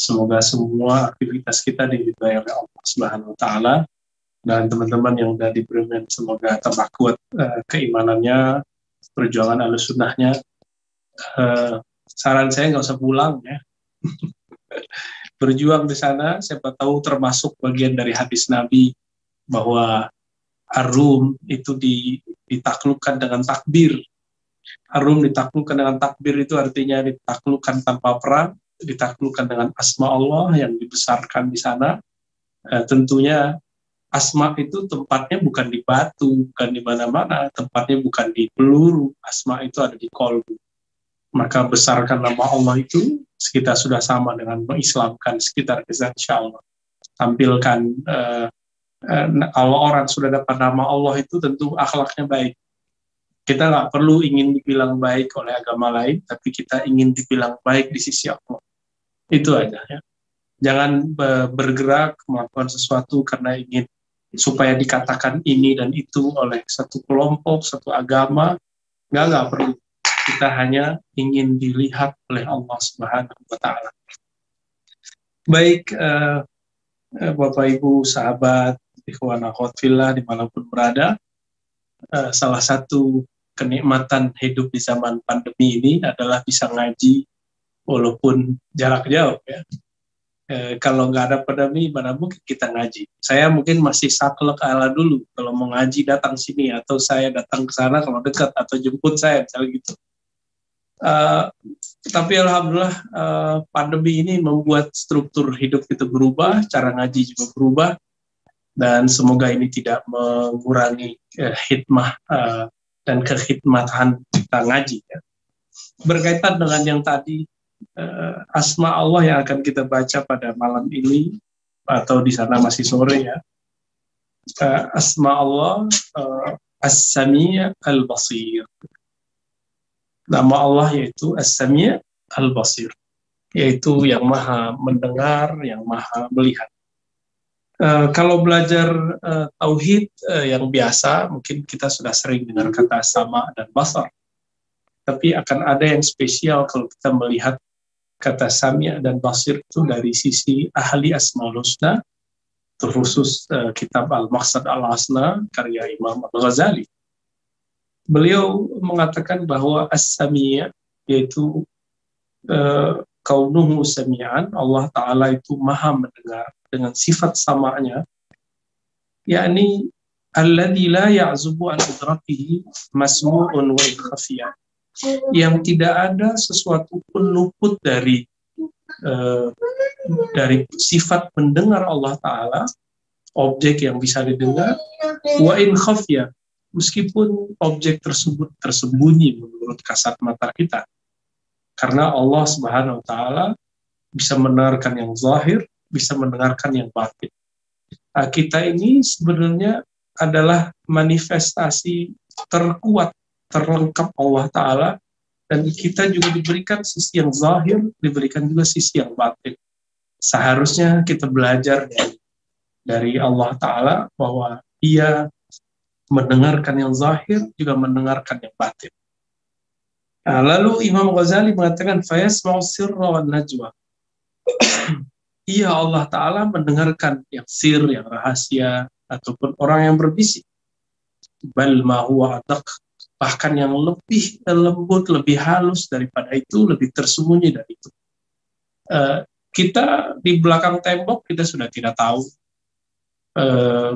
Semoga semua aktivitas kita diridhai oleh Allah Subhanahu wa taala, dan teman-teman yang udah diberi, semoga tambah kuat keimanannya, perjuangan Ahlussunnahnya. Saran saya nggak usah pulang ya. Berjuang di sana, siapa tahu termasuk bagian dari hadis Nabi bahwa Ar-Rum itu ditaklukkan dengan takbir. Ar-Rum ditaklukkan dengan takbir itu artinya ditaklukkan tanpa perang, ditaklukkan dengan asma Allah yang dibesarkan di sana. Tentunya asma itu tempatnya bukan di batu, bukan di mana-mana, tempatnya bukan di peluru, asma itu ada di qalbu. Maka besarkan nama Allah itu, kita sudah sama dengan mengislamkan sekitar kita, insya Allah. Tampilkan, kalau orang sudah dapat nama Allah itu tentu akhlaknya baik. Kita nggak perlu ingin dibilang baik oleh agama lain, tapi kita ingin dibilang baik di sisi Allah. Itu aja ya. Jangan bergerak melakukan sesuatu karena ingin supaya dikatakan ini dan itu oleh satu kelompok, satu agama. Nggak perlu. Kita hanya ingin dilihat oleh Allah Subhanahu wa taala. Baik, Bapak Ibu, sahabat, ikhwan akhwat fillah dimanapun berada, salah satu kenikmatan hidup di zaman pandemi ini adalah bisa ngaji walaupun jarak jauh ya. Kalau nggak ada pandemi, mana mungkin kita ngaji. Saya mungkin masih saklek ala dulu, kalau mau ngaji datang sini, atau saya datang ke sana kalau dekat, atau jemput saya, misalnya gitu. Tapi alhamdulillah pandemi ini membuat struktur hidup kita berubah, cara ngaji juga berubah, dan semoga ini tidak mengurangi hikmah dan kekhidmatan kita ngaji ya. Berkaitan dengan yang tadi, asma Allah yang akan kita baca pada malam ini, atau di sana masih sore ya, asma Allah As-Sami' Al-Basir. Nama Allah yaitu As-Sami' Al-Basir, yaitu yang maha mendengar, yang maha melihat. Kalau belajar tauhid yang biasa, mungkin kita sudah sering dengar kata sama dan basar. Tapi akan ada yang spesial kalau kita melihat kata Sami' dan Basir itu dari sisi ahli Asmaul Husna, terkhusus kitab Al-Maqsad Al-Hasna karya Imam Al-Ghazali. Beliau mengatakan bahwa As-Sami' yaitu kaunuhu sami'an, Allah Ta'ala itu maha mendengar dengan sifat samanya, yakni alladzi la ya'zubu an idrakihi masmu'un wa khafiyah, yang tidak ada sesuatu pun luput dari sifat mendengar Allah Ta'ala, objek yang bisa didengar, wa in khafiyah, meskipun objek tersebut tersembunyi menurut kasat mata kita. Karena Allah Subhanahu wa taala bisa mendengarkan yang zahir, bisa mendengarkan yang batin. Kita ini sebenarnya adalah manifestasi terkuat, terlengkap Allah Ta'ala, dan kita juga diberikan sisi yang zahir, diberikan juga sisi yang batin. Seharusnya kita belajar dari Allah Ta'ala bahwa Ia mendengarkan yang zahir, juga mendengarkan yang batin. Nah, lalu Imam Ghazali mengatakan fayasma'u sirra wan najwa. Iya, Allah Ta'ala mendengarkan yang sir, yang rahasia, ataupun orang yang berbisik. Bal ma huwa adaq, bahkan yang lebih lembut, lebih halus daripada itu, lebih tersembunyi dari itu. Kita di belakang tembok kita sudah tidak tahu.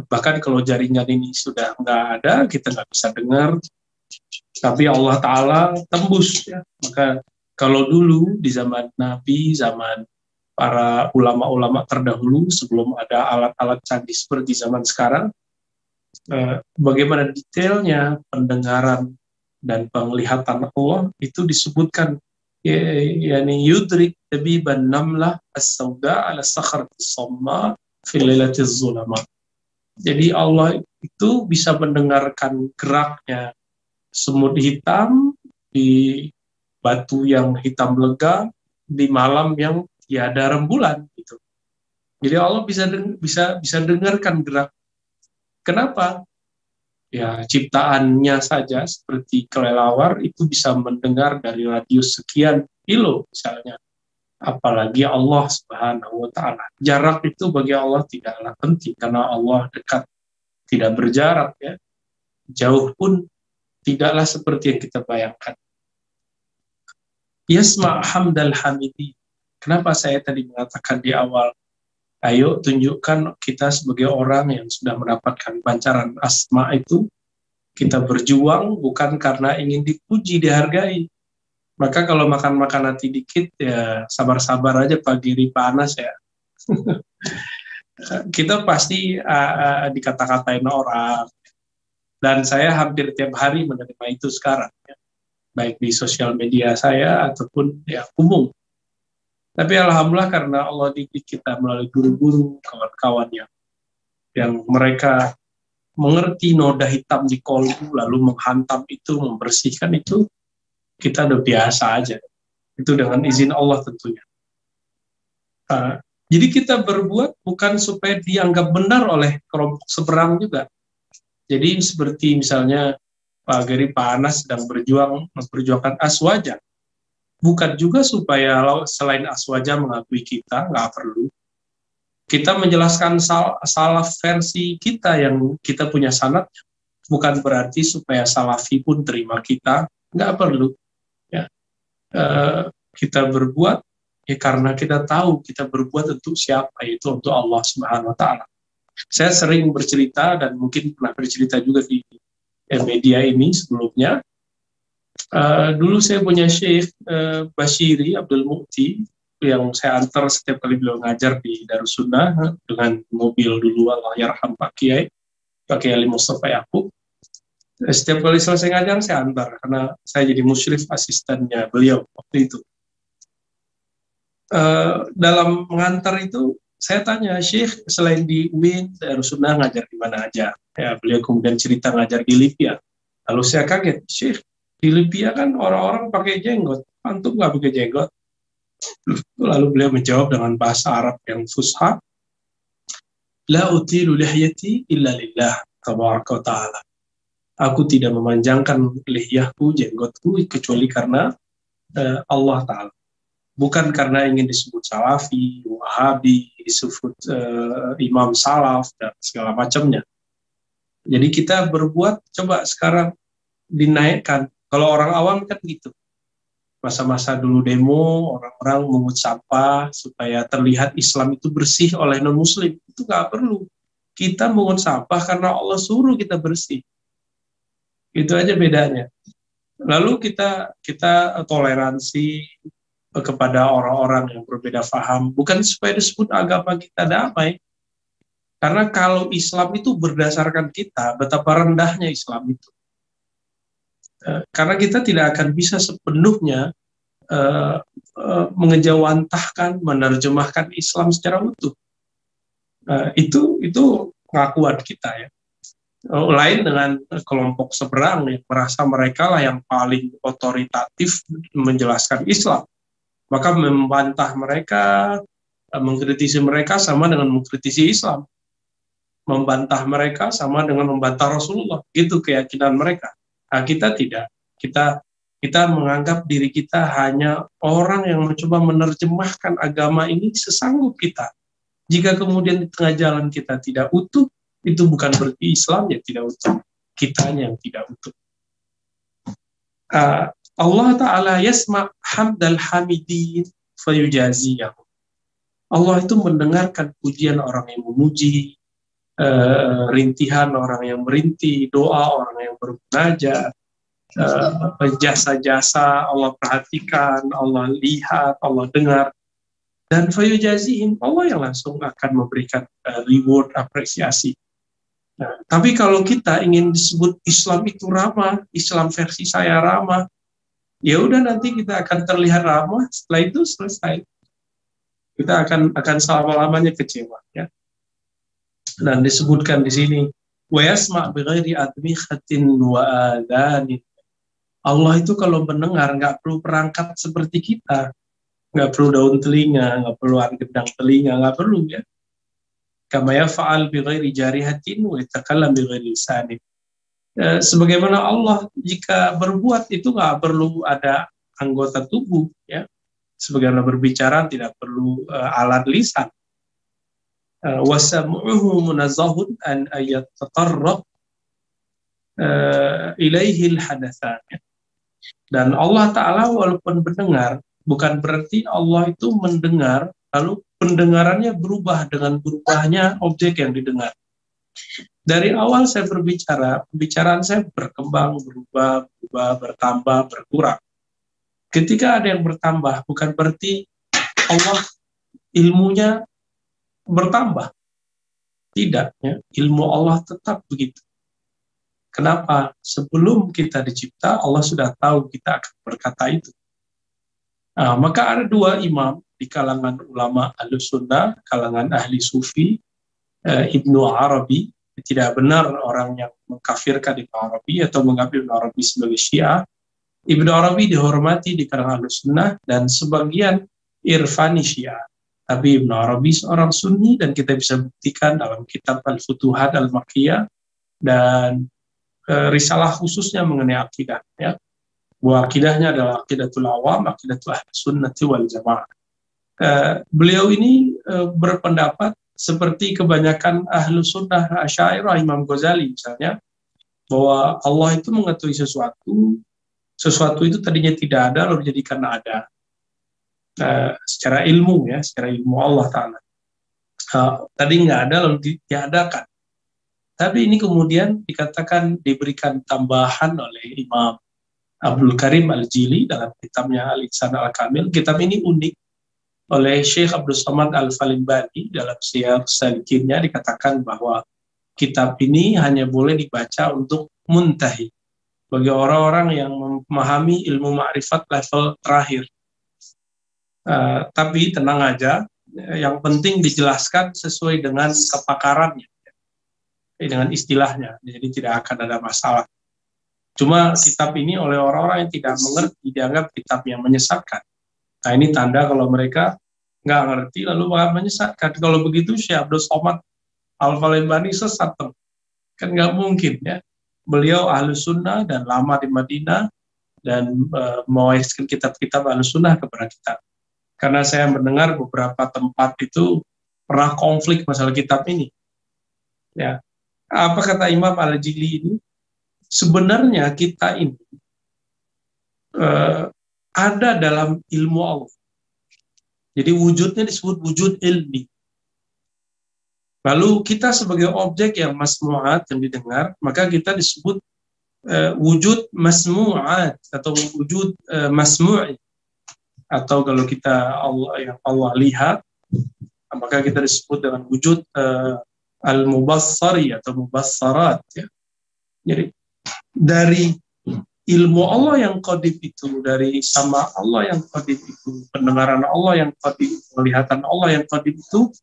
Bahkan kalau jaringan ini sudah nggak ada, kita nggak bisa dengar. Tapi Allah Ta'ala tembus ya. Maka kalau dulu di zaman Nabi, zaman para ulama-ulama terdahulu, sebelum ada alat-alat canggih seperti zaman sekarang, bagaimana detailnya pendengaran dan penglihatan Allah itu disebutkan, yakni yudrik tabiban namlah as-sauda ala sakhratis samma fil lailatil zulama. Jadi Allah itu bisa mendengarkan geraknya semut hitam di batu yang hitam lega di malam yang tiada rembulan gitu. Jadi Allah bisa dengarkan gerak. Kenapa? Ya, ciptaannya saja seperti kelelawar itu bisa mendengar dari radius sekian kilo misalnya. apalagi Allah Subhanahu wa taala. Jarak itu bagi Allah tidaklah penting karena Allah dekat, tidak berjarak ya. Jauh pun tidaklah seperti yang kita bayangkan. Yasma' hamdal hamidi. Kenapa saya tadi mengatakan di awal, ayo tunjukkan kita sebagai orang yang sudah mendapatkan pancaran asma itu, kita berjuang bukan karena ingin dipuji, dihargai. Maka kalau makan hati dikit, ya sabar-sabar aja Pak Giri panas ya. Kita pasti dikata-katain orang. Dan saya hampir tiap hari menerima itu sekarang. Ya. Baik di sosial media saya ataupun ya umum. Tapi alhamdulillah karena Allah didik kita melalui guru-guru, kawan-kawan yang mereka mengerti noda hitam di kolbu, lalu menghantam itu, membersihkan itu, kita udah biasa aja. Itu dengan izin Allah tentunya. Jadi kita berbuat bukan supaya dianggap benar oleh kelompok seberang juga. Jadi seperti misalnya Pak Geri, Pak Anas sedang memperjuangkan Aswaja. Bukan juga supaya selain Aswaja mengakui kita, nggak perlu. Kita menjelaskan salaf versi kita yang kita punya sanad, bukan berarti supaya salafi pun terima kita, nggak perlu. Ya. Kita berbuat ya karena kita tahu kita berbuat untuk siapa, yaitu untuk Allah Subhanahu wa taala. Saya sering bercerita dan mungkin pernah bercerita juga di media ini sebelumnya. Dulu saya punya Syekh Bashiri Abdul Mukti yang saya antar setiap kali beliau ngajar di Darussunnah dengan mobil dulu, Allah yarham Pak Kiai Ali Mustafa Yaqub. Setiap kali selesai ngajar saya antar karena saya jadi musyrif asistennya beliau waktu itu. Dalam mengantar itu saya tanya, Syekh selain di UIN, Darussunnah ngajar di mana aja? Ya, beliau kemudian cerita ngajar di Libya. Lalu saya kaget, Syekh, di Libya kan orang-orang pakai jenggot, antum nggak pakai jenggot? Lalu beliau menjawab dengan bahasa Arab yang fusha, La utilu lihyati illa lillah, tabaraka wa ta'ala. Aku tidak memanjangkan lihyahku, jenggotku, kecuali karena Allah Ta'ala. Bukan karena ingin disebut salafi, wahabi, disebut imam salaf, dan segala macamnya. Jadi kita berbuat, coba sekarang dinaikkan. Kalau orang awam kan gitu. Masa-masa dulu demo, orang-orang mengut sampah supaya terlihat Islam itu bersih oleh non-muslim. Itu nggak perlu. Kita mengut sampah karena Allah suruh kita bersih. Itu aja bedanya. Lalu kita toleransi kepada orang-orang yang berbeda faham, bukan supaya disebut agama kita damai. Karena kalau Islam itu berdasarkan kita, betapa rendahnya Islam itu. Karena kita tidak akan bisa sepenuhnya mengejawantahkan, menerjemahkan Islam secara utuh. Itu pengakuan kita ya. Lain dengan kelompok seberang yang merasa mereka lah yang paling otoritatif menjelaskan Islam. Maka membantah mereka, mengkritisi mereka sama dengan mengkritisi Islam. Membantah mereka sama dengan membantah Rasulullah. Itu keyakinan mereka. Nah, kita tidak. Kita menganggap diri kita hanya orang yang mencoba menerjemahkan agama ini sesanggup kita. Jika kemudian di tengah jalan kita tidak utuh, itu bukan berarti Islam yang tidak utuh. Kitanya yang tidak utuh. Allah Ta'ala yasma' hamdal hamidin fayujaziyah. Allah itu mendengarkan pujian orang yang memuji, rintihan orang yang merintih, doa orang yang bermunajat, jasa-jasa Allah perhatikan, Allah lihat, Allah dengar. Dan fayujazihim, Allah yang langsung akan memberikan reward, apresiasi. Nah, tapi kalau kita ingin disebut Islam itu ramah, Islam versi saya ramah, ya udah nanti kita akan terlihat ramah, setelah itu selesai. Kita akan selama-lamanya kecewa ya. Dan disebutkan di sini wa yasma' bighairi admikhatin wa adhanin. Allah itu kalau mendengar nggak perlu perangkat seperti kita. Nggak perlu daun telinga, nggak perlu gendang telinga, nggak perlu ya. Kama yaf'al bighairi jarihatin wa yatakallam bighairi lisanin. Sebagaimana Allah jika berbuat itu nggak perlu ada anggota tubuh ya, Sebagaimana berbicara tidak perlu alat lisan. Wasam'uhu munazzahun an ayatatarraq ilaihil hadatsan. Dan Allah Ta'ala walaupun mendengar, bukan berarti Allah itu mendengar, lalu pendengarannya berubah dengan berubahnya objek yang didengar. Dari awal saya berbicara, pembicaraan saya berkembang, berubah, bertambah, berkurang. Ketika ada yang bertambah, bukan berarti Allah ilmunya bertambah. Tidak, ya. Ilmu Allah tetap begitu. Kenapa? Sebelum kita dicipta, Allah sudah tahu kita akan berkata itu. Nah, maka ada dua imam di kalangan ulama Ahlussunnah, kalangan ahli sufi, Ibnu Arabi. Tidak benar orang yang mengkafirkan Ibnu Arabi atau menganggap Ibnu Arabi sebagai Syiah. Ibnu Arabi dihormati di kalangan Ahlussunnah dan sebagian irfani Syiah. Tapi Ibnu Arabi seorang Sunni dan kita bisa buktikan dalam kitab Al-Futuhat Al-Makkiyah dan risalah khususnya mengenai akidah, ya. Bahwa akidahnya adalah akidatul awam, akidatul ahlussunnati wal jamaah. Beliau ini berpendapat seperti kebanyakan ahlussunnah Asy'ariyah, Imam Ghazali misalnya, bahwa Allah itu mengetahui sesuatu itu tadinya tidak ada lalu dijadikan ada. Secara ilmu, ya, secara ilmu Allah Ta'ala. Tadi nggak ada lalu diadakan. Tapi ini kemudian dikatakan diberikan tambahan oleh Imam Abdul Karim Al-Jili dalam kitabnya Al-Ihsan Al-Kamil. Kitab ini unik. Oleh Syekh Abdul Somad Al-Falimbani dalam Syiar Salikinnya dikatakan bahwa kitab ini hanya boleh dibaca untuk muntahi, bagi orang-orang yang memahami ilmu ma'rifat level terakhir. Tapi tenang aja, yang penting dijelaskan sesuai dengan kepakarannya, dengan istilahnya, jadi tidak akan ada masalah. Cuma kitab ini oleh orang-orang yang tidak mengerti dianggap kitab yang menyesatkan. Nah, ini tanda kalau mereka nggak ngerti lalu bakal menyesatkan. Kalau begitu Syekh Abdul Somad Al-Falimbani sesat, kan nggak mungkin, ya. Beliau Ahlussunnah dan lama di Madinah dan mewariskan kitab-kitab Ahlussunnah kepada kita. Karena saya mendengar beberapa tempat itu pernah konflik masalah kitab ini, ya. Apa kata Imam Al-Jili ini? Sebenarnya kita ini ada dalam ilmu Allah. Jadi wujudnya disebut wujud ilmi. Lalu kita sebagai objek yang masmu'at, yang didengar, maka kita disebut wujud masmu'at atau wujud masmu'i. Atau kalau kita yang Allah lihat, maka kita disebut dengan wujud al-mubassari atau mubassarat, ya. Jadi dari ilmu Allah yang qadib itu, dari sama Allah yang qadib itu, pendengaran Allah yang qadib, penglihatan Allah yang qadib itu,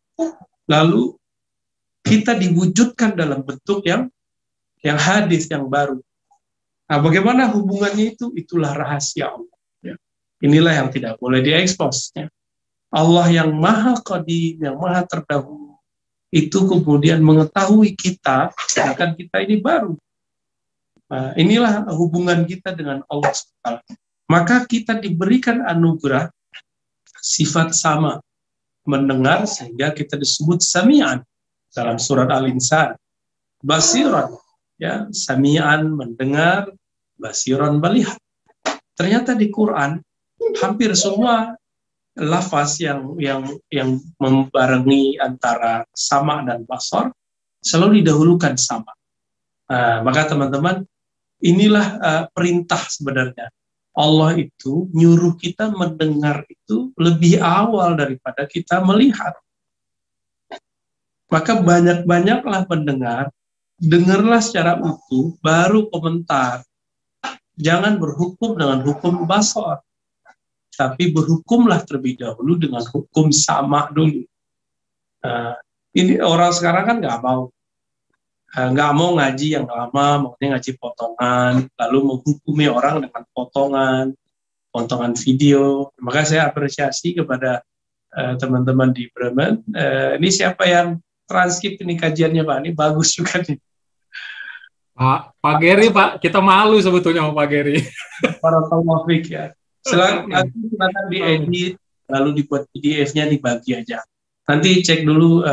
lalu kita diwujudkan dalam bentuk yang hadis, yang baru. Nah, bagaimana hubungannya itu? Itulah rahasia Allah, ya. Inilah yang tidak boleh diekspos, ya. Allah yang maha qadim, yang maha terdahulu, itu kemudian mengetahui kita, sedangkan kita ini baru. Nah, inilah hubungan kita dengan Allah SWT. Maka kita diberikan anugerah sifat sama, mendengar, sehingga kita disebut sami'an dalam surat Al-Insan. Basiran, ya, sami'an mendengar, basiran melihat. Ternyata di Quran hampir semua lafaz yang membarengi antara sama dan basar selalu didahulukan sama. Maka teman-teman, inilah perintah sebenarnya. Allah itu nyuruh kita mendengar itu lebih awal daripada kita melihat. Maka banyak-banyaklah mendengar, dengarlah secara utuh, baru komentar. Jangan berhukum dengan hukum basar, tapi berhukumlah terlebih dahulu dengan hukum sama dulu. Ini orang sekarang kan nggak mau ngaji yang lama, maunya ngaji potongan, lalu menghukumi orang dengan potongan video. Maka saya apresiasi kepada teman-teman di Bremen. Ini siapa yang transkrip ini kajiannya, Pak? Ini bagus juga nih. Pak Geri, Pak, kita malu sebetulnya sama Pak Geri. Para tawafik, ya. Silakan diedit, lalu dibuat PDF-nya dibagi aja. Nanti cek dulu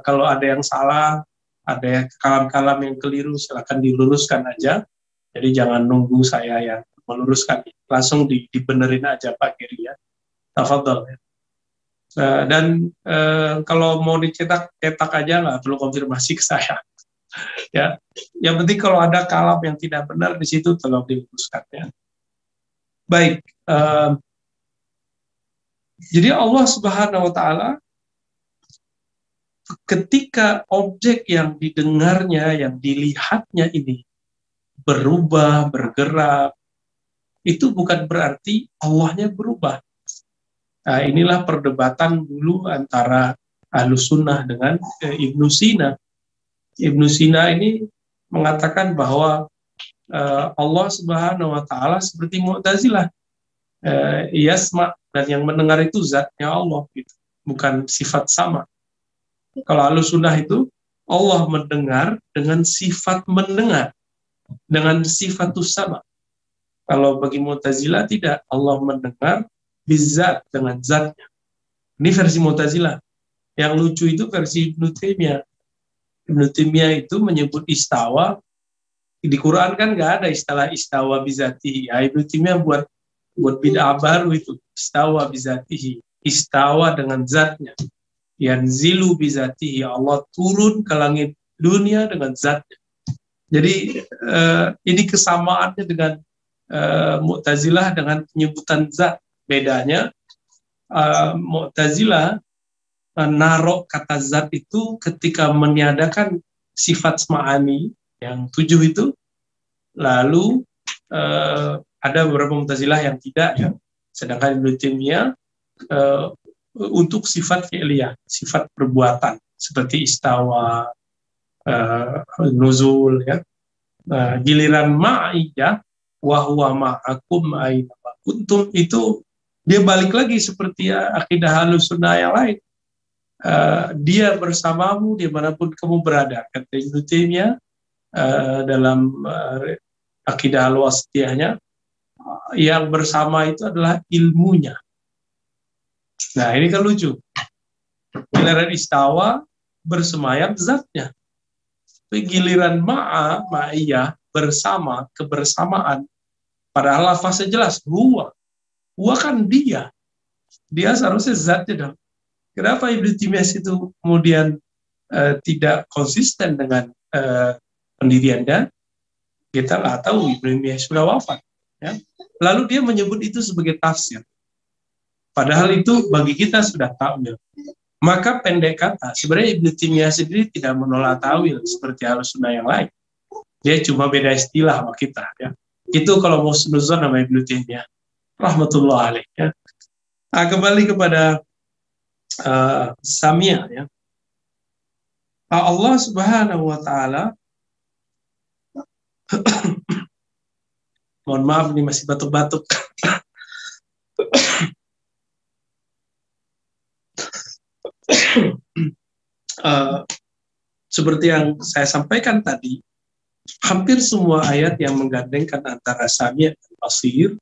kalau ada yang salah, ada kalam-kalam yang keliru, silakan diluruskan aja. Jadi jangan nunggu saya yang meluruskan, langsung dibenerin aja Pak Giri ya. Tafadhol ya. Dan kalau mau dicetak, cetak aja, nggak perlu konfirmasi ke saya. Ya, yang penting kalau ada kalam yang tidak benar di situ tolong diluruskan ya. Baik, jadi Allah Subhanahu Wa Taala ketika objek yang didengarnya, yang dilihatnya ini berubah, bergerak, itu bukan berarti Allahnya berubah. Nah, inilah perdebatan dulu antara Ahlus Sunnah dengan Ibnu Sina. Ibnu Sina ini mengatakan bahwa Allah Subhanahu Wa Taala seperti Mu'tazilah, yasma, dan yang mendengar itu zatnya Allah, gitu, bukan sifat sama. Kalau Ahlus Sunnah itu Allah mendengar dengan sifat mendengar, dengan sifat sama. Kalau bagi Mu'tazilah tidak, Allah mendengar bizat, dengan zatnya. Ini versi Mu'tazilah. Yang lucu itu versi Ibnu Taimiyah. Ibnu Taimiyah itu menyebut istawa, di Quran kan nggak ada istilah istawa bizatihi. Ya, Ibnu Taimiyah buat bid'ah baru itu, istawa bizatihi, istawa dengan zatnya. Yanzilu bizatihi, Allah turun ke langit dunia dengan zatnya. Jadi ini kesamaannya dengan Mu'tazilah dengan penyebutan zat. Bedanya Mu'tazilah narok kata zat itu ketika meniadakan sifat ma'ani yang 7 itu, lalu ada beberapa Mu'tazilah yang tidak ya. Sedangkan Ibnu Taimiyah untuk sifat fi'liyah, sifat perbuatan seperti istawa, nuzul ya. Giliran ma'iyah wa huwa ma'akum aina kuntum, itu dia balik lagi seperti akidah Ahlus Sunnah yang lain. Dia bersamamu dimanapun kamu berada, kata Ibnu Taimiyah dalam akidah al-wasitiyahnya, yang bersama itu adalah ilmunya. Nah ini kan lucu, giliran istawa bersemayam zatnya, tapi giliran ma'iyah bersama, kebersamaan, padahal lafaznya jelas huwa kan dia seharusnya zatnya dong. Kenapa Ibnu Taimiyah itu kemudian tidak konsisten dengan pendiriannya? Kita nggak tahu, Ibnu Taimiyah sudah wafat. Ya. Lalu dia menyebut itu sebagai tafsir. Padahal itu bagi kita sudah ta'wil. Maka pendek kata, sebenarnya Ibnu Taimiyah sendiri tidak menolak ta'wil seperti Ahlus Sunnah yang lain. Dia cuma beda istilah sama kita. Ya. Itu kalau mau sunuzon nama Ibnu Taimiyah. Rahmatullah alaih. Ya. Nah, kembali kepada Samia ya. Allah Subhanahu Wa Taala mohon maaf ini masih batuk-batuk. Seperti yang saya sampaikan tadi, hampir semua ayat yang menggandengkan antara Sami' dan Basir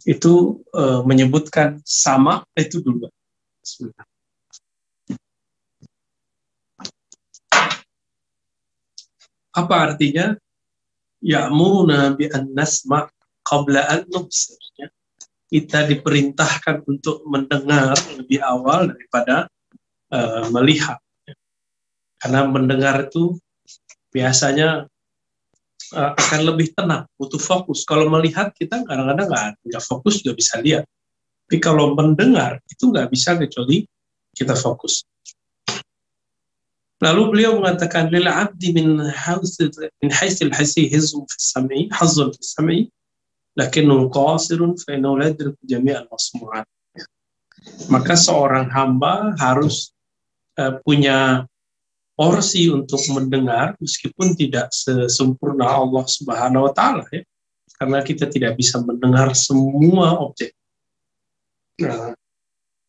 itu menyebutkan sama itu dulu. Bismillah. Apa artinya? Ya'muruna bi an nasma' qabla an nubsir. Kita diperintahkan untuk mendengar lebih awal daripada melihat. Karena mendengar itu biasanya akan lebih tenang, butuh fokus. Kalau melihat kita kadang-kadang nggak fokus juga bisa lihat. Tapi kalau mendengar itu nggak bisa kecuali kita fokus. Lalu beliau mengatakan lil abdi min haitsil hasi hizun fi sam'i hazzun fi sam'i lakinnu qasirun fa innahu la yadriku jami'al masmu'at. Maka seorang hamba harus punya porsi untuk mendengar meskipun tidak sesempurna Allah Subhanahu Wa Taala ya. Karena kita tidak bisa mendengar semua objek. Nah,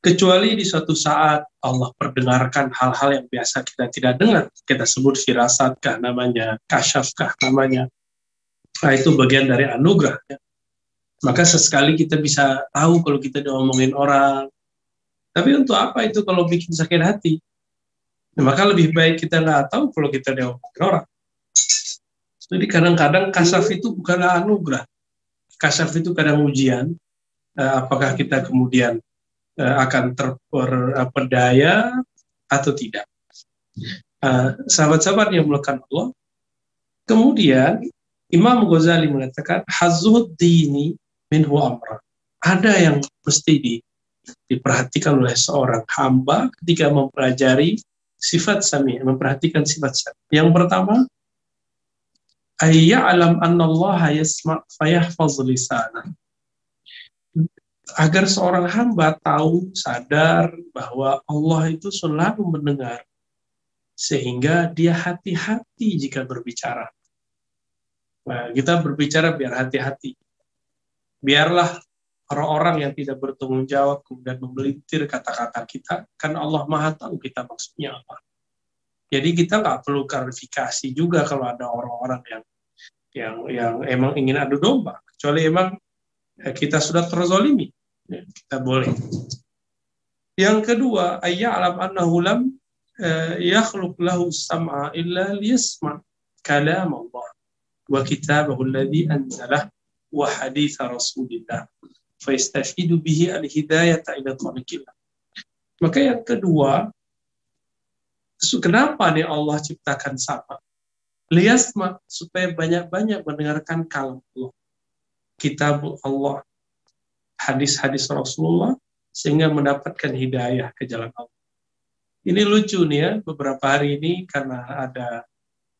kecuali di suatu saat Allah perdengarkan hal-hal yang biasa kita tidak dengar. Kita sebut firasatkah namanya, kasyafkah namanya. Nah, itu bagian dari anugerah. Ya. Maka sesekali kita bisa tahu kalau kita diomongin orang, Tapi untuk apa itu kalau bikin sakit hati? Nah, maka lebih baik kita nggak tahu kalau kita diomongin orang. Jadi kadang-kadang kasaf itu bukanlah anugerah. Kasaf itu kadang ujian. Apakah kita kemudian akan terperdaya atau tidak. Sahabat-sahabat yang melakukan Allah. Kemudian Imam Ghazali mengatakan hazzud dini minhu amra. Ada yang mesti diperhatikan oleh seorang hamba ketika mempelajari sifat sami, memperhatikan sifat sami. Yang pertama, ayya'lam anna Allah yasma' fayahfaz lisanah. Agar seorang hamba tahu, sadar bahwa Allah itu selalu mendengar, sehingga dia hati-hati jika berbicara. Nah, kita berbicara biar hati-hati. Biarlah orang-orang yang tidak bertanggung jawab kemudian memelintir kata-kata kita, kan Allah Maha tahu kita maksudnya apa. Jadi kita nggak perlu klarifikasi juga kalau ada orang-orang yang emang ingin adu domba, kecuali emang kita sudah terzolimi, ya, kita boleh. Yang kedua, ayya'lam annahu lam yakhluq lahu sam'a illa liyasma' kalam Allah wa kitabahu alladhi anzalah wa hadits Rasulillah fa yastafidu bihi al-hidayata ila tariqillah. Maka yang kedua, kenapa nih Allah ciptakan sama? Liyasma, supaya banyak-banyak mendengarkan kalam Allah, kitab Allah, hadis-hadis Rasulullah, sehingga mendapatkan hidayah ke jalan Allah. Ini lucu nih ya, beberapa hari ini karena ada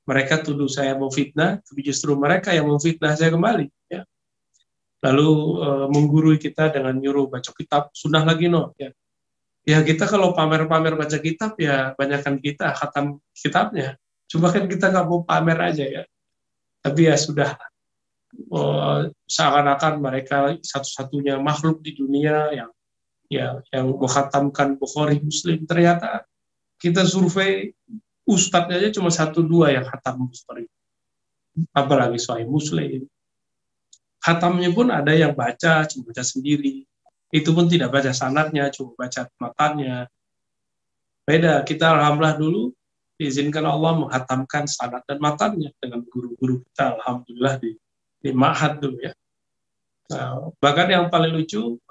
mereka tuduh saya mau fitnah, tapi justru mereka yang memfitnah saya kembali. Ya. Lalu menggurui kita dengan nyuruh baca kitab, sunnah lagi no. Ya. Ya kita kalau pamer-pamer baca kitab ya banyakkan kita khatam kitabnya. Cuma kan kita nggak mau pamer aja ya. Tapi ya sudah, seakan-akan mereka satu-satunya makhluk di dunia yang menghatamkan Bukhari Muslim. Ternyata kita survei ustadznya aja cuma 1-2 yang khatam Bukhari. Apalagi Sahih Muslim. Khatamnya pun ada yang baca, cuma baca sendiri. Itu pun tidak baca sanadnya, cuma baca matanya. Beda, kita alhamdulillah dulu diizinkan Allah menghatamkan sanad dan matanya dengan guru-guru kita, alhamdulillah di ma'had dulu ya. Nah, bahkan yang paling lucu,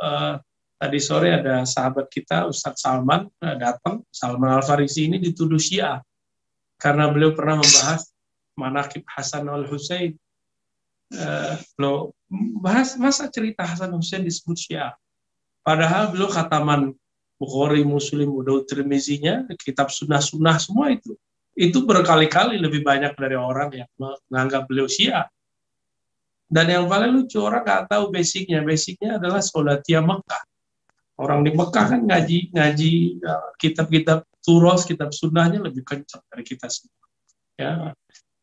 tadi sore ada sahabat kita, Ustadz Salman, datang. Salman Al-Farisi ini dituduh Syiah karena beliau pernah membahas manaqib Hasan al-Husain. Beliau bahas masa cerita Hasan Husain disebut Syiah. Padahal beliau khataman Bukhari, Muslim, Daud, Tirmizinya, kitab sunnah-sunnah semua itu berkali-kali lebih banyak dari orang yang menganggap beliau Syiah. Dan yang paling lucu, orang nggak tahu basicnya. Basicnya adalah Salatiyah Mekah. Orang di Mekah kan ngaji kitab-kitab turos, kitab sunnahnya lebih kencang dari kita semua. Ya.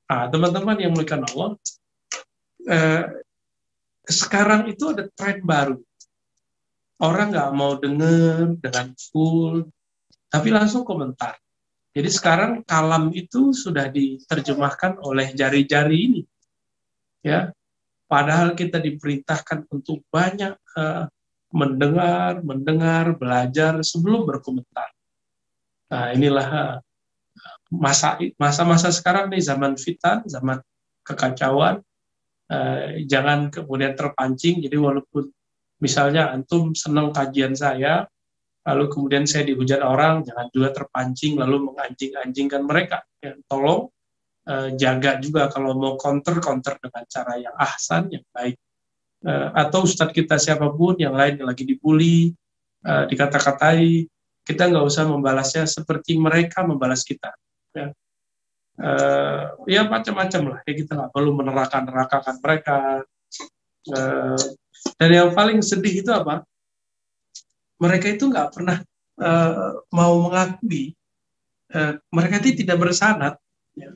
Nah, teman-teman yang muliakan Allah, sekarang itu ada tren baru. Orang nggak mau dengar dengan full, tapi langsung komentar. Jadi sekarang kalam itu sudah diterjemahkan oleh jari-jari ini. Ya, padahal kita diperintahkan untuk banyak mendengar, belajar sebelum berkomentar. Nah, inilah masa-masa sekarang nih, zaman fitan, zaman kekacauan. Jangan kemudian terpancing. Jadi walaupun misalnya antum senang kajian saya, lalu kemudian saya dihujat orang, jangan juga terpancing lalu menganjing-anjingkan mereka. Ya, tolong jaga juga kalau mau counter dengan cara yang ahsan, yang baik. Atau ustadz kita siapapun yang lain yang lagi dibully, dikata-katai, kita nggak usah membalasnya seperti mereka membalas kita. Ya, ya macam-macam lah. Ya, kita nggak perlu meneraka-nerakakan mereka. Dan yang paling sedih itu apa? Mereka itu nggak pernah mau mengakui mereka itu tidak bersanad. Ya.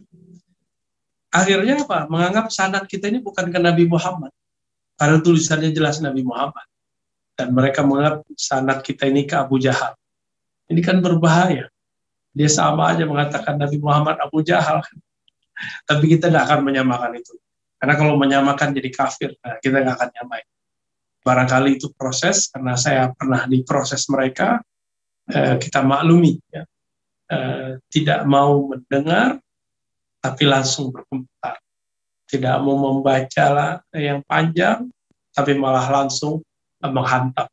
Akhirnya apa? Menganggap sanad kita ini bukan ke Nabi Muhammad. Padahal tulisannya jelas Nabi Muhammad. Dan mereka menganggap sanad kita ini ke Abu Jahal. Ini kan berbahaya. Dia sama aja mengatakan Nabi Muhammad Abu Jahal. Tapi kita nggak akan menyamakan itu. Karena kalau menyamakan jadi kafir, nah kita nggak akan nyamain. Barangkali itu proses, karena saya pernah diproses mereka, kita maklumi, ya. Tidak mau mendengar tapi langsung berkomentar, tidak mau membaca yang panjang tapi malah langsung menghantam.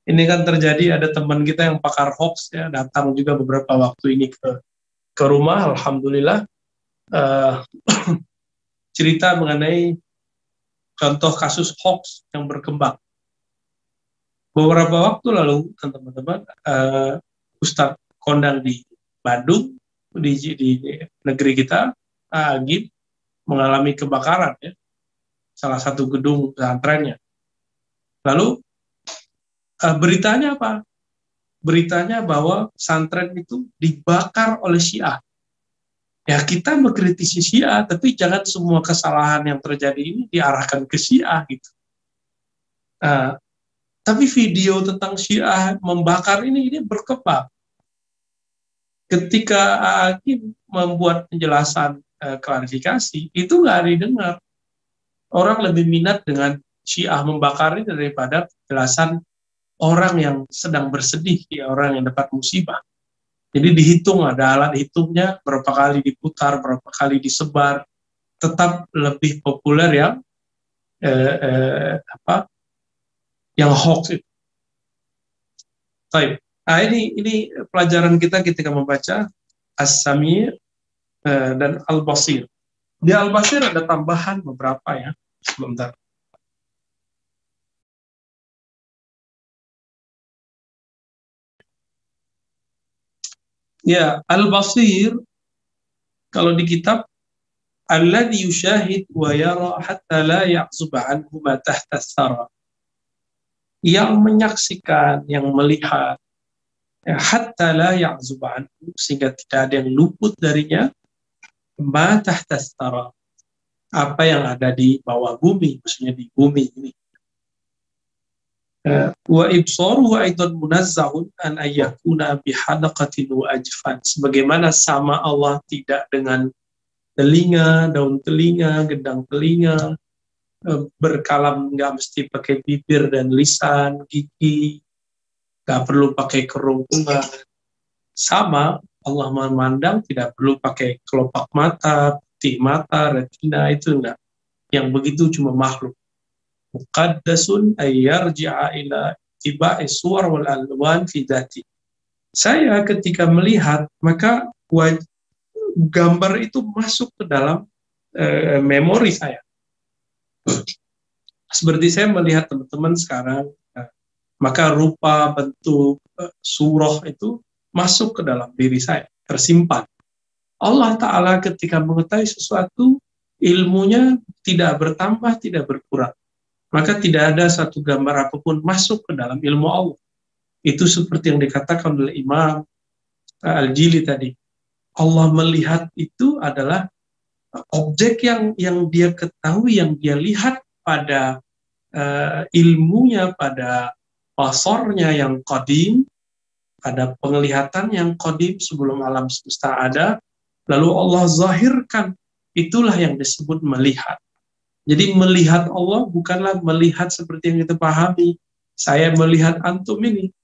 Ini kan terjadi, ada teman kita yang pakar hoax, ya, datang juga beberapa waktu ini ke rumah, alhamdulillah, cerita mengenai contoh kasus hoax yang berkembang. Beberapa waktu lalu, teman-teman, Ustadz kondang di Bandung, di negeri kita, Agim, mengalami kebakaran, ya, salah satu gedung pesantrennya. Lalu beritanya apa? Beritanya bahwa pesantren itu dibakar oleh Syiah. Ya, kita mengkritisi Syiah, tapi jangan semua kesalahan yang terjadi ini diarahkan ke Syiah gitu. Tapi video tentang Syiah membakar ini berkembang. Ketika Hakim membuat penjelasan klarifikasi, itu nggak didengar. Orang lebih minat dengan Syiah membakar ini daripada penjelasan orang yang sedang bersedih, ya, orang yang dapat musibah. Jadi dihitung, ada alat hitungnya, berapa kali diputar, berapa kali disebar, tetap lebih populer yang yang hoax itu. Baik. Nah, ini pelajaran kita ketika membaca As-Sami' dan Al-Basir. Di Al-Basir ada tambahan beberapa, ya. Sebentar. Ya, Al-Basir kalau di kitab alladzi yushahid wa yara hatta la ya'zub anhu ma tahta tsara. Yang menyaksikan, yang melihat, ya, hatta la ya'zub anhu, sehingga tidak ada yang luput darinya, ma tahta tsara, apa yang ada di bawah bumi, maksudnya di bumi ini. Wa ibsaruhu aidan munazzahun an ayyakuna bihadaqatin wa ajfan. Sebagaimana sama Allah tidak dengan telinga, daun telinga, gendang telinga, berkalam nggak mesti pakai bibir dan lisan, gigi, nggak perlu pakai kerongkongan. Sama Allah memandang tidak perlu pakai kelopak mata, putih mata, retina, itu enggak. Yang begitu cuma makhluk. Muqaddasun ayyarji'a ila tiba'i suwar wal alwan fi dhati. Saya ketika melihat, maka gambar itu masuk ke dalam memori saya. Seperti saya melihat teman-teman sekarang, maka rupa, bentuk, surah itu masuk ke dalam diri saya, tersimpan. Allah Ta'ala ketika mengetahui sesuatu, ilmunya tidak bertambah, tidak berkurang. Maka tidak ada satu gambar apapun masuk ke dalam ilmu Allah. Itu seperti yang dikatakan oleh Imam Al-Jili tadi. Allah melihat itu adalah objek yang dia ketahui, yang dia lihat pada ilmunya, pada basornya yang qadim, pada penglihatan yang qadim sebelum alam semesta ada, lalu Allah zahirkan, itulah yang disebut melihat. Jadi melihat Allah bukanlah melihat seperti yang kita pahami, saya melihat antum ini,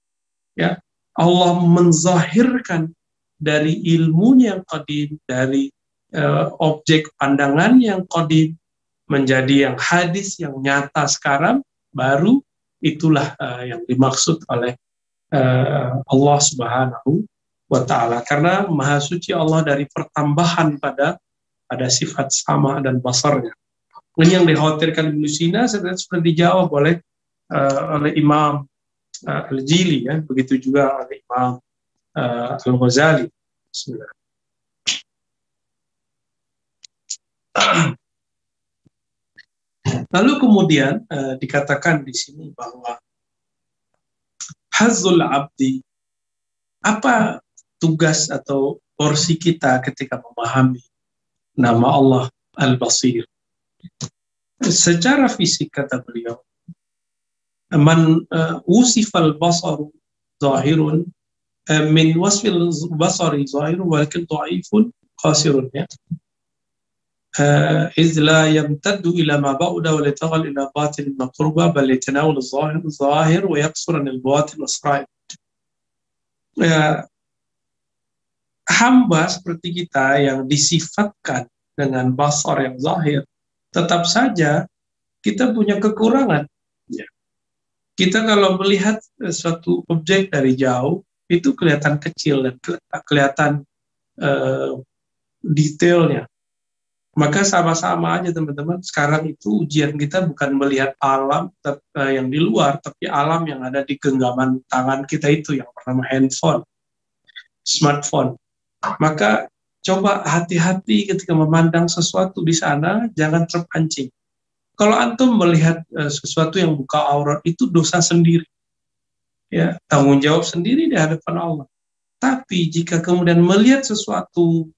ya. Allah menzahirkan dari ilmunya yang qadim, dari objek pandangan yang qadim, menjadi yang hadis, yang nyata sekarang, baru itulah yang dimaksud oleh Allah Subhanahu wa Ta'ala. Karena Maha Suci Allah dari pertambahan pada sifat sama dan basarnya. Ini yang dikhawatirkan Ibnu Sina sudah dijawab oleh Imam Al-Jili, ya. Begitu juga oleh Imam Al-Ghazali. Bismillah. Lalu kemudian dikatakan di sini bahwa hazzul abdi, apa tugas atau porsi kita ketika memahami nama Allah Al-Basir. Secara fisik kata beliau, man usifal basaru zahirun min wasfil basari zahirun walakin dhaifun qasirun, ya. إذ لا يمتد إلى ما بعد ولا يتغل إلى باطن مقربة بل يتناول الظاهر ويقصر عن الباطن والسرائر. Ya, hamba seperti kita yang disifatkan dengan basar yang zahir, tetap saja kita punya kekurangan. Ya. Kita kalau melihat suatu objek dari jauh, itu kelihatan kecil dan kelihatan eh, detailnya. Maka sama-sama aja teman-teman, sekarang itu ujian kita bukan melihat alam yang di luar, tapi alam yang ada di genggaman tangan kita itu, yang bernama handphone, smartphone. Maka coba hati-hati ketika memandang sesuatu di sana, jangan terpancing. Kalau antum melihat sesuatu yang buka aurat, itu dosa sendiri. Ya, tanggung jawab sendiri di hadapan Allah. Tapi jika kemudian melihat sesuatu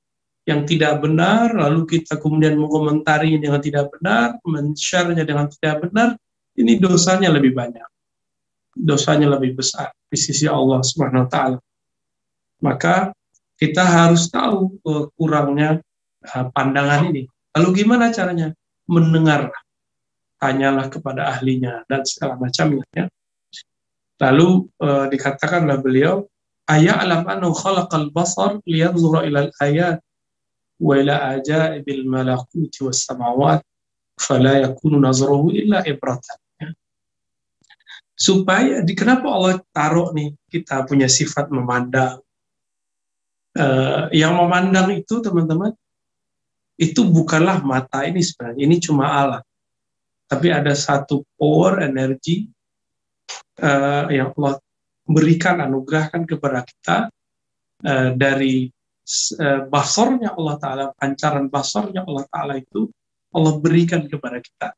yang tidak benar, lalu kita kemudian mengomentari dengan tidak benar, men-share-nya dengan tidak benar, ini dosanya lebih banyak. Dosanya lebih besar di sisi Allah Subhanahu wa taala. Maka kita harus tahu kurangnya pandangan ini. Lalu gimana caranya? Mendengar. Tanyalah kepada ahlinya dan segala macamnya. Ya. Lalu dikatakanlah beliau, aya'lam annahu khalaqal basar liyanzura ilal ayat wa ila ajaibil malakuti was samawat fala yakunu nazruhu illa ibratan. Ya. Supaya kenapa Allah taruh nih kita punya sifat memandang. Yang memandang itu teman-teman, itu bukanlah mata ini sebenarnya, ini cuma alat. Tapi ada satu power, energi yang Allah berikan, anugerahkan kepada kita dari basarnya Allah Ta'ala, pancaran basarnya Allah Ta'ala itu Allah berikan kepada kita.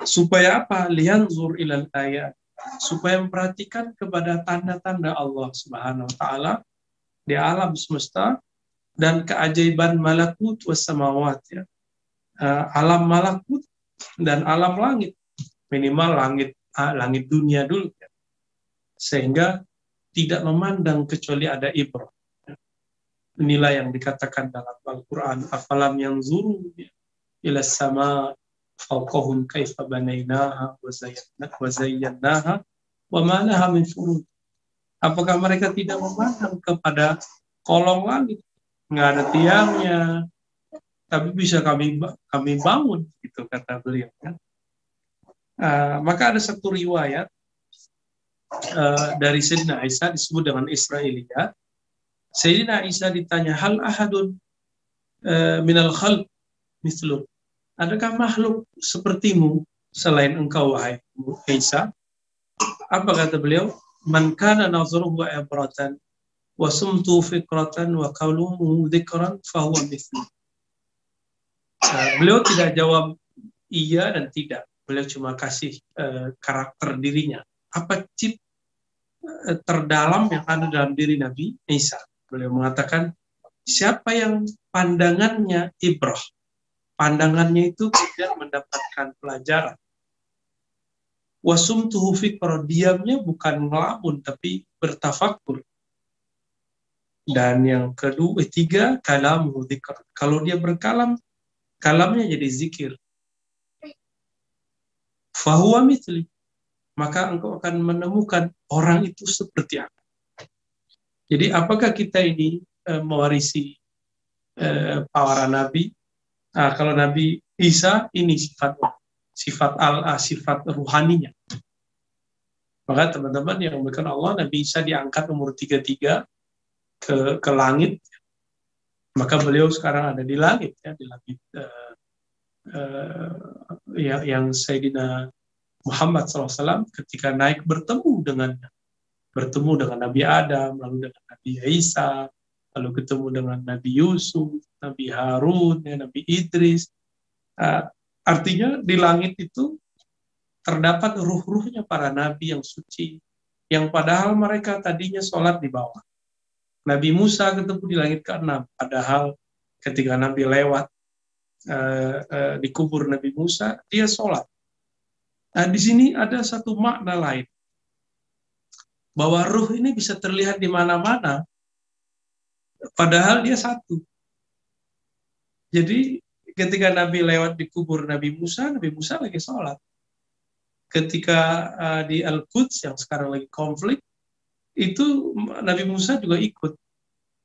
Supaya apa? Liyanzur ilal ayat. Supaya memperhatikan kepada tanda-tanda Allah Subhanahu Wa Ta'ala di alam semesta dan keajaiban malakut was samawat. Ya. Alam malakut dan alam langit, minimal langit dunia dulu, ya. Sehingga tidak memandang kecuali ada ibrah. Inilah yang dikatakan dalam Al-Quran, afalam yanzuru ila sama fawqahum kaifa banainaha wa zayyanaha wa ma laha min furud. Apakah mereka tidak memandang kepada kolong langit, nggak ada tiangnya, tapi bisa kami bangun, gitu kata beliau. Kan? Maka ada satu riwayat dari Sayyidina Isa disebut dengan Israiliyat. Sayyidina Isa ditanya, hal ahadun minal khalq mislu. Adakah makhluk sepertimu selain engkau, wahai Isa? Apa kata beliau? Man kana nazruhu ibratan wa sumtu fikratan wa qawluhu dzikran fa huwa mithlu. Beliau tidak jawab iya dan tidak. Beliau cuma kasih karakter dirinya. Apa cip terdalam yang ada dalam diri Nabi Isa? Beliau mengatakan, siapa yang pandangannya ibrah, pandangannya itu kemudian mendapatkan pelajaran. Wasumtuhu fikra, diamnya bukan ngelamun tapi bertafakur. Dan yang ketiga, kalamuhu dzikr. Kalau dia berkalam, kalamnya jadi zikir. Fahuwa mithli, maka engkau akan menemukan orang itu seperti apa. Jadi apakah kita ini mewarisi para nabi? Kalau Nabi Isa ini sifat ruhaninya. Maka teman-teman yang dimuliakan Allah, Nabi Isa diangkat umur 33 ke langit. Maka beliau sekarang ada di langit, ya, di langit yang Sayyidina Muhammad SAW ketika naik bertemu dengan Nabi Adam, lalu dengan Nabi Isa, lalu ketemu dengan Nabi Yusuf, Nabi Harun, ya, Nabi Idris. Artinya di langit itu terdapat ruh-ruhnya para nabi yang suci, yang padahal mereka tadinya sholat di bawah. Nabi Musa ketemu di langit ke-6, padahal ketika Nabi lewat di kubur Nabi Musa, dia sholat. Nah, di sini ada satu makna lain, bahwa ruh ini bisa terlihat di mana-mana, padahal dia satu. Jadi ketika Nabi lewat di kubur Nabi Musa lagi sholat. Ketika di Al-Quds yang sekarang lagi konflik, itu Nabi Musa juga ikut.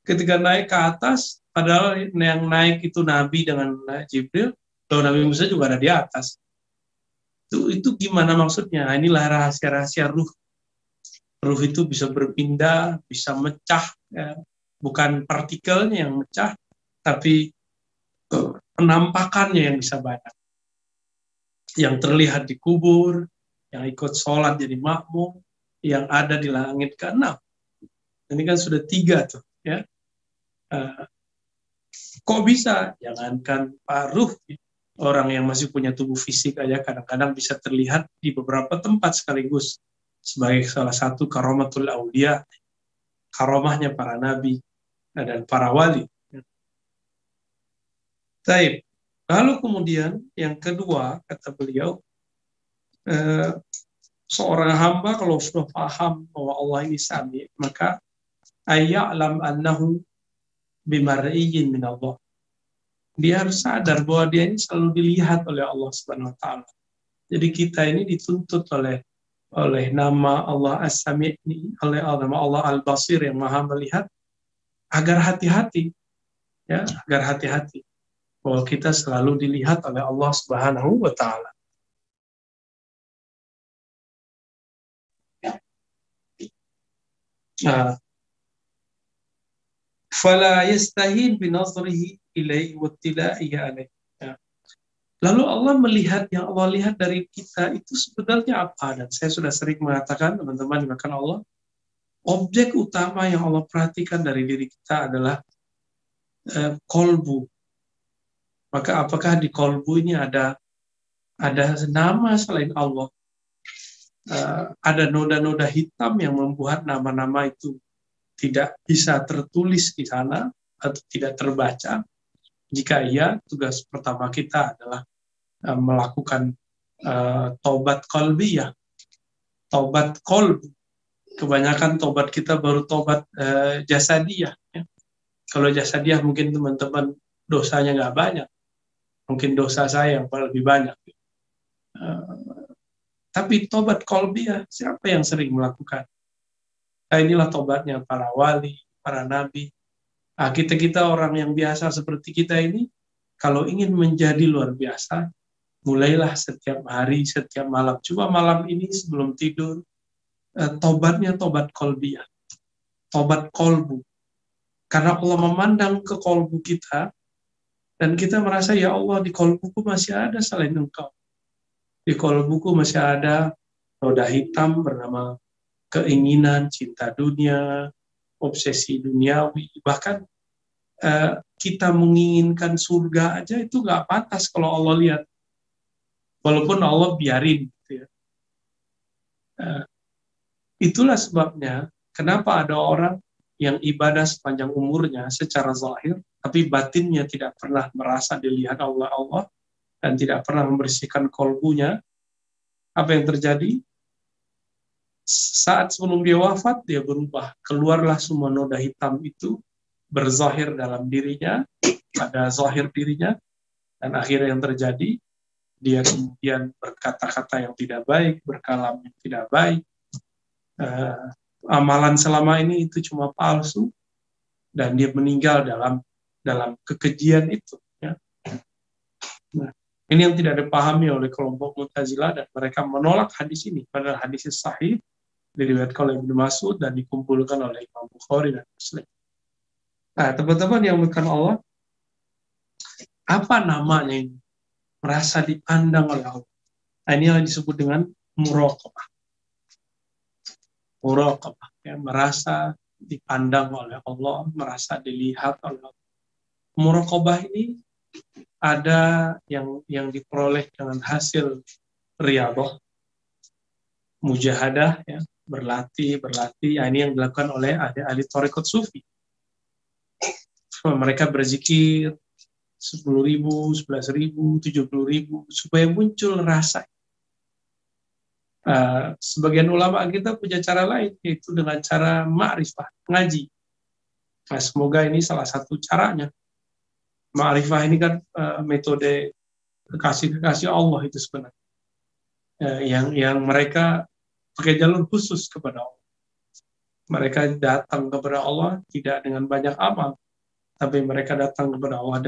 Ketika naik ke atas, padahal yang naik itu Nabi dengan Jibril, lalu Nabi Musa juga ada di atas. Itu gimana maksudnya? Nah, inilah rahasia-rahasia ruh. Ruh itu bisa berpindah, bisa mecah, ya. Bukan partikelnya yang mecah, tapi penampakannya yang bisa banyak. Yang terlihat di kubur, yang ikut sholat jadi makmum, yang ada di langit ke-6. Ini kan sudah 3 tuh, ya. Kok bisa? Jangankan paruh, orang yang masih punya tubuh fisik aja kadang-kadang bisa terlihat di beberapa tempat sekaligus sebagai salah satu karomatul aulia, karomahnya para nabi dan para wali. Baik. Lalu kemudian yang kedua kata beliau, seorang hamba kalau sudah paham bahwa Allah ini sami, maka ayya'lam annahu bimar'iyyin min Allah. Dia harus sadar bahwa dia ini selalu dilihat oleh Allah Subhanahu wa taala. Jadi kita ini dituntut oleh nama Allah As-Sami', oleh nama Allah Al-Basir yang Maha melihat, agar hati-hati, ya, agar hati-hati bahwa kita selalu dilihat oleh Allah Subhanahu wa taala. Fala yastahin binazrihi ilaihi wa tilaihi alaihi. Lalu Allah melihat, yang Allah lihat dari kita itu sebenarnya apa? Dan saya sudah sering mengatakan, teman-teman dimakan Allah, objek utama yang Allah perhatikan dari diri kita adalah kolbu. Maka apakah di kolbu ini ada nama selain Allah? Ada noda-noda hitam yang membuat nama-nama itu tidak bisa tertulis di sana atau tidak terbaca. Jika iya, tugas pertama kita adalah melakukan taubat qalbiyah, taubat qalb. Kebanyakan taubat kita baru taubat jasadiyah. Ya. Kalau jasadiyah mungkin teman-teman dosanya nggak banyak, mungkin dosa saya yang lebih banyak. Tapi taubat qalbiyah, siapa yang sering melakukan? Nah, inilah taubatnya para wali, para nabi. Nah, kita orang yang biasa seperti kita ini, kalau ingin menjadi luar biasa, mulailah setiap hari, setiap malam. Coba malam ini sebelum tidur, taubatnya taubat qalbiyah, taubat kolbu. Karena Allah memandang ke kolbu kita, dan kita merasa, ya Allah, di kolbuku masih ada selain Engkau. Di kolbuku masih ada noda hitam bernama keinginan, cinta dunia, obsesi duniawi. Bahkan kita menginginkan surga aja itu nggak pantas kalau Allah lihat. Walaupun Allah biarin. Gitu ya. Itulah sebabnya kenapa ada orang yang ibadah sepanjang umurnya secara zahir, tapi batinnya tidak pernah merasa dilihat Allah dan tidak pernah membersihkan kolbunya. Apa yang terjadi? Saat sebelum dia wafat, dia berubah. Keluarlah semua noda hitam itu, berzahir dalam dirinya, pada zahir dirinya, dan akhirnya yang terjadi, dia kemudian berkata-kata yang tidak baik, berkalam yang tidak baik, amalan selama ini itu cuma palsu, dan dia meninggal dalam kekejian itu. Ya. Nah, ini yang tidak dipahami oleh kelompok Mu'tazilah, dan mereka menolak hadis ini, padahal hadis sahih diriwayatkan oleh Ibnu Mas'ud dan dikumpulkan oleh Imam Bukhari dan Muslim. Nah, teman-teman yang bukan Allah, apa namanya ini? Merasa dipandang oleh Allah. Nah, ini yang disebut dengan muraqabah. Muraqabah, ya, merasa dipandang oleh Allah, merasa dilihat oleh Allah. Muraqabah ini ada yang diperoleh dengan hasil riyadhah, mujahadah, ya, berlatih. Ya, ini yang dilakukan oleh ahli thariqat sufi. Mereka berzikir 10.000, 11.000, 70.000 supaya muncul rasa. Sebagian ulama kita punya cara lain, yaitu dengan cara ma'rifah, ngaji. Nah, semoga ini salah satu caranya. Ma'rifah ini kan metode kekasih Allah itu sebenarnya. Yang mereka pakai jalur khusus kepada Allah. Mereka datang kepada Allah tidak dengan banyak amal, tapi mereka datang kepada Allah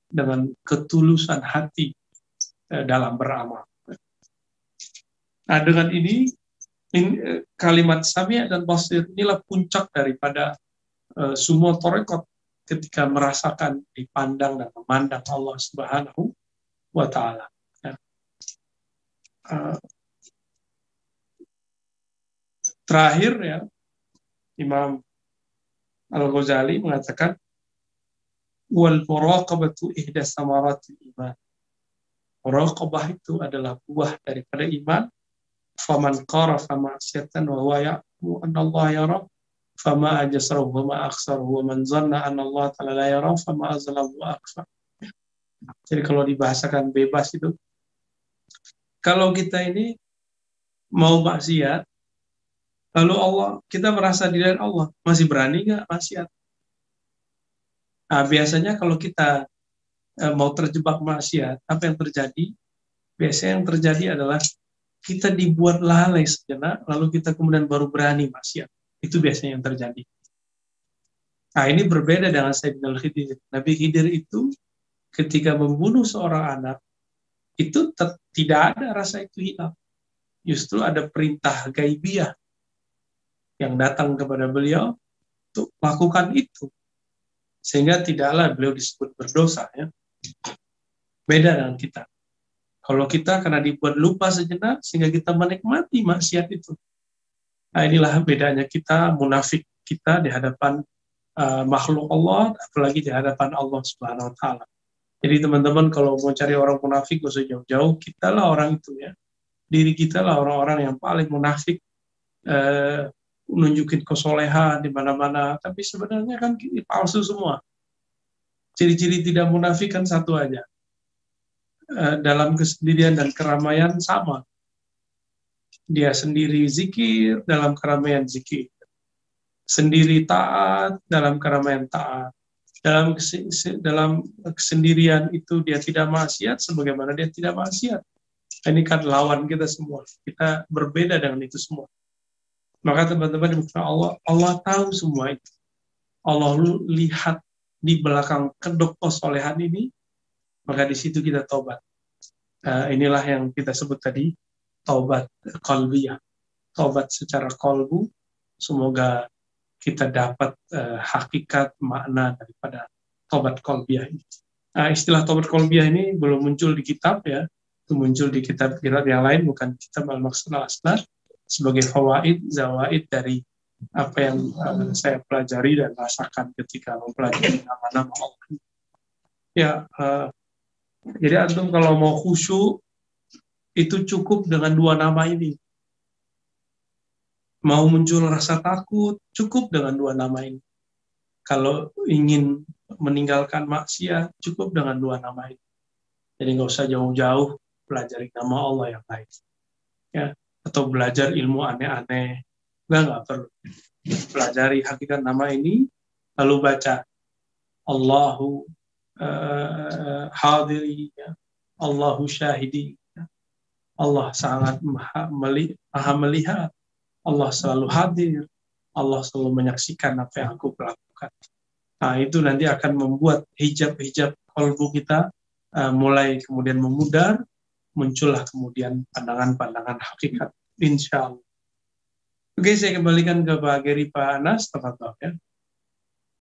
dengan ketulusan hati dalam beramal. Nah, dengan ini kalimat Sami' dan Basir inilah puncak daripada semua tarekat ketika merasakan, dipandang dan memandang Allah Subhanahu wa Ta'ala. Ya. Terakhir ya, Imam Al-Ghazali mengatakan wal muraqabatu ihda samaratil iman. Muraqabah itu adalah buah daripada iman. Faman qarafa ma'siyatan wa huwa ya'lamu anna Allah yara fama ajsarahu wa ma akhsarahu wa man zanna anna Allah ta'ala la yara fama azlahu wa akfar. Jadi kalau dibahasakan bebas itu, kalau kita ini mau maksiat, lalu kita merasa di dalam Allah, masih berani nggak maksiat? Nah, biasanya kalau kita mau terjebak maksiat, apa yang terjadi? Biasanya yang terjadi adalah kita dibuat lalai sejenak, lalu kita kemudian baru berani maksiat. Itu biasanya yang terjadi. Nah, ini berbeda dengan Sayyidina Khidir. Nabi Khidir itu ketika membunuh seorang anak, itu tidak ada rasa itu hilang. Justru ada perintah gaibiyah yang datang kepada beliau untuk melakukan itu. Sehingga tidaklah beliau disebut berdosa. Ya. Beda dengan kita. Kalau kita karena dibuat lupa sejenak, sehingga kita menikmati maksiat itu. Nah, inilah bedanya kita, munafik kita di hadapan makhluk Allah, apalagi di hadapan Allah Subhanahu wa Ta'ala. Jadi teman-teman kalau mau cari orang munafik, gak usah jauh-jauh, kita lah orang itu ya. Diri kita lah orang-orang yang paling munafik, nunjukin kesolehan di mana-mana, tapi sebenarnya kan palsu semua. Ciri-ciri tidak munafik kan satu aja. Dalam kesendirian dan keramaian sama. Dia sendiri zikir, dalam keramaian zikir. Sendiri taat, dalam keramaian taat. Dalam kesendirian itu dia tidak maksiat, sebagaimana dia tidak maksiat. Ini kan lawan kita semua. Kita berbeda dengan itu semua. Maka teman-teman, Allah tahu semua itu. Allah lihat di belakang kedok kesolehan ini, maka di situ kita taubat. Inilah yang kita sebut tadi, taubat qalbiyah. Taubat secara qalbu, semoga kita dapat hakikat makna daripada taubat qalbiyah ini. Istilah taubat qalbiyah ini belum muncul di kitab ya, itu muncul di kitab-kitab yang lain, bukan kitab Al-Maqsad Al-Asnar, sebagai fawaid, zawaid dari apa yang saya pelajari dan rasakan ketika mempelajari nama-nama Allah. Ya, jadi antum kalau mau khusyuk itu cukup dengan dua nama ini. Mau muncul rasa takut cukup dengan dua nama ini. Kalau ingin meninggalkan maksiat cukup dengan dua nama ini. Jadi nggak usah jauh-jauh pelajari nama Allah yang lain. Ya, atau belajar ilmu aneh-aneh. Nggak perlu. Pelajari hakikat nama ini, lalu baca Allahu hadiri, ya. Allahu syahidi, ya. Allah sangat maha melihat, Allah selalu hadir, Allah selalu menyaksikan apa yang aku lakukan. Nah, itu nanti akan membuat hijab-hijab qalbu kita mulai kemudian memudar, muncullah kemudian pandangan-pandangan hakikat, insya Allah. Oke, saya kembalikan ke Pak Geri, Pak Anas, tafadhol ya.